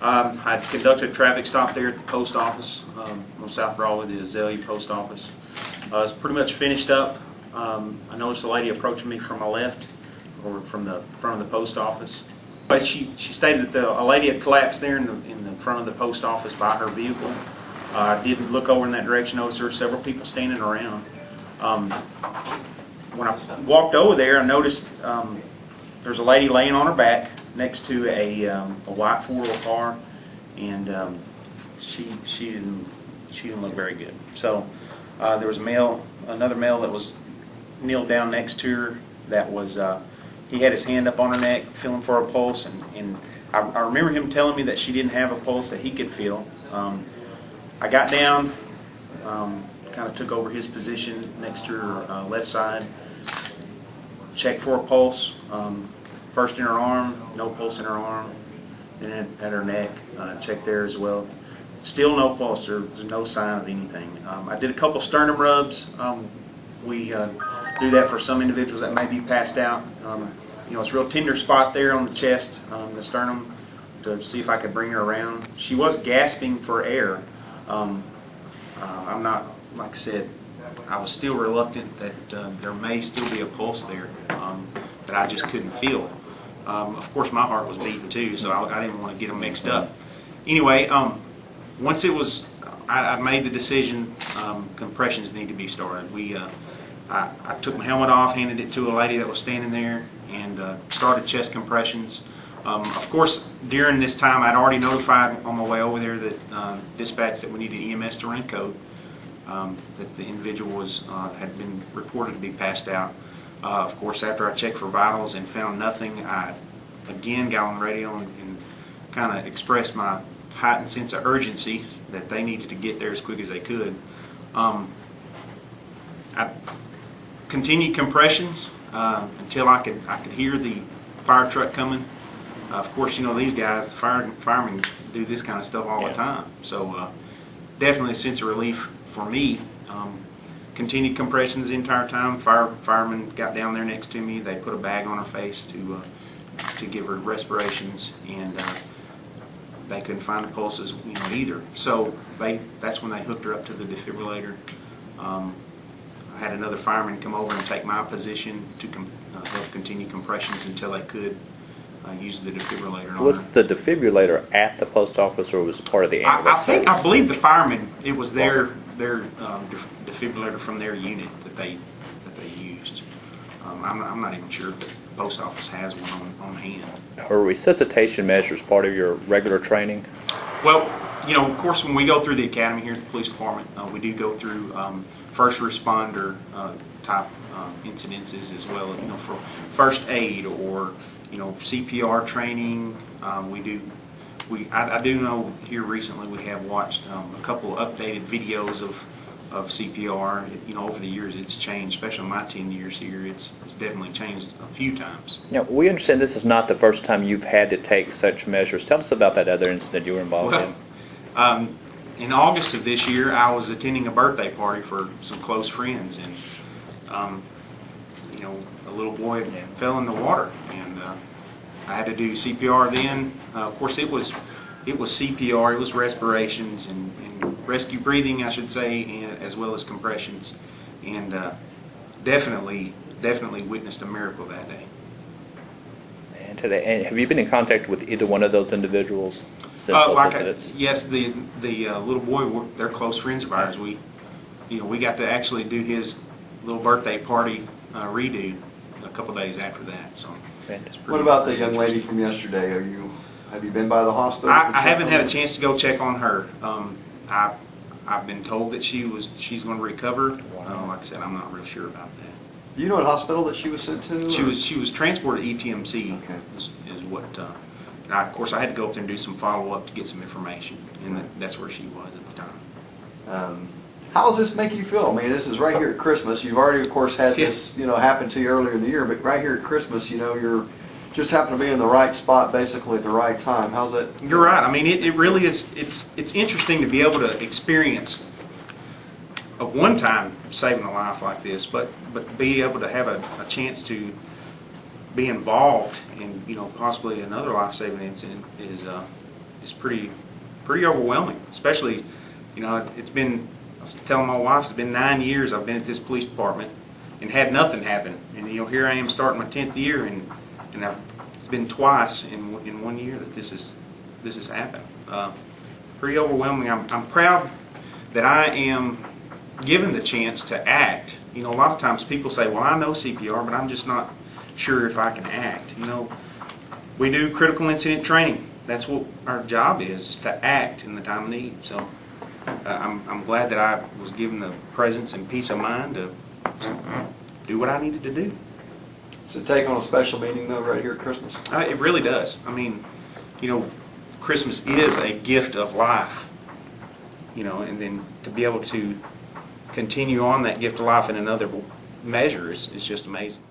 I conducted a traffic stop there at the post office on South Broadway, the Azalea Post Office. It's pretty much finished up. I noticed a lady approaching me from my left, or from the front of the post office. But she stated that a lady had collapsed there in the front of the post office by her vehicle. I did look over in that direction, noticed there were several people standing around. When I walked over there, I noticed there's a lady laying on her back next to a white four-wheel car, and she didn't look very good. So there was another male that was kneeled down next to her. That was he had his hand up on her neck, feeling for a pulse, and I remember him telling me that she didn't have a pulse that he could feel. I got down, kind of took over his position next to her left side, checked for a pulse. First in her arm, no pulse in her arm. Then at her neck, checked there as well. Still no pulse. There's no sign of anything. I did a couple sternum rubs. We do that for some individuals that may be passed out. It's a real tender spot there on the chest, the sternum, to see if I could bring her around. She was gasping for air. I'm not, like I said, I was still reluctant that there may still be a pulse there that I just couldn't feel. Of course, my heart was beating too, so I didn't want to get them mixed up. Anyway, once it was, I made the decision, compressions need to be started. I took my helmet off, handed it to a lady that was standing there, and started chest compressions. Of course, during this time, I'd already notified on my way over there that dispatch that we needed EMS to run code, that the individual had been reported to be passed out. Of course, after I checked for vitals and found nothing, I again got on the radio and kind of expressed my heightened sense of urgency that they needed to get there as quick as they could. I continued compressions until I could hear the fire truck coming. Of course, these guys, firemen, do this kind of stuff all the time. So definitely a sense of relief for me. Continued compressions the entire time. Firemen got down there next to me. They put a bag on her face to give her respirations, and they couldn't find the pulses, either. So that's when they hooked her up to the defibrillator. I had another fireman come over and take my position to help continue compressions until they could use the defibrillator. Was the defibrillator at the post office, or was it part of the ambulance? I believe the firemen, it was their defibrillator from their unit that they used. I'm not even sure if the post office has one on hand. Are resuscitation measures part of your regular training? Well, of course, when we go through the academy here at the police department, we do go through first responder type incidences, as well, for first aid or CPR training. I do know here recently we have watched a couple of updated videos of CPR. Over the years it's changed, especially in my 10 years here. It's definitely changed a few times. Now, we understand this is not the first time you've had to take such measures. Tell us about that other incident you were involved in. In August of this year, I was attending a birthday party for some close friends, and a little boy fell in the water, and I had to do CPR then. Of course, it was CPR, it was respirations and rescue breathing, I should say, as well as compressions, and definitely witnessed a miracle that day. And today, have you been in contact with either one of those individuals since those incidents? Yes, the little boy, they're close friends of ours. We got to actually do his little birthday party redo a couple days after that. So. What about the young lady from yesterday? Have you been by the hospital? I haven't had a chance to go check on her. I've been told that she's going to recover. Like I said, I'm not real sure about that. Do you know what hospital that she was sent to? She was transported to ETMC. Okay. Is what. Of course, I had to go up there and do some follow up to get some information, and that's where she was at the time. How does this make you feel? I mean, this is right here at Christmas. You've already, of course, had this, happen to you earlier in the year, but right here at Christmas, you're just happen to be in the right spot, basically at the right time. How's that? You're right. I mean, it really is. It's interesting to be able to experience a one-time saving a life like this, but be able to have a chance to be involved in possibly another life-saving incident is pretty overwhelming, especially, you know, it's been, I was telling my wife, it's been 9 years I've been at this police department and had nothing happen. And, you know, here I am starting my 10th year, and it's been twice in 1 year that this has happened. Pretty overwhelming. I'm proud that I am given the chance to act. You know, a lot of times people say, well, I know CPR, but I'm just not sure if I can act. You know, we do critical incident training. That's what our job is to act in the time of need. So I'm glad that I was given the presence and peace of mind to do what I needed to do. Does it take on a special meaning though right here at Christmas? It really does. I mean, you know, Christmas is a gift of life, you know, and then to be able to continue on that gift of life in another measure is just amazing.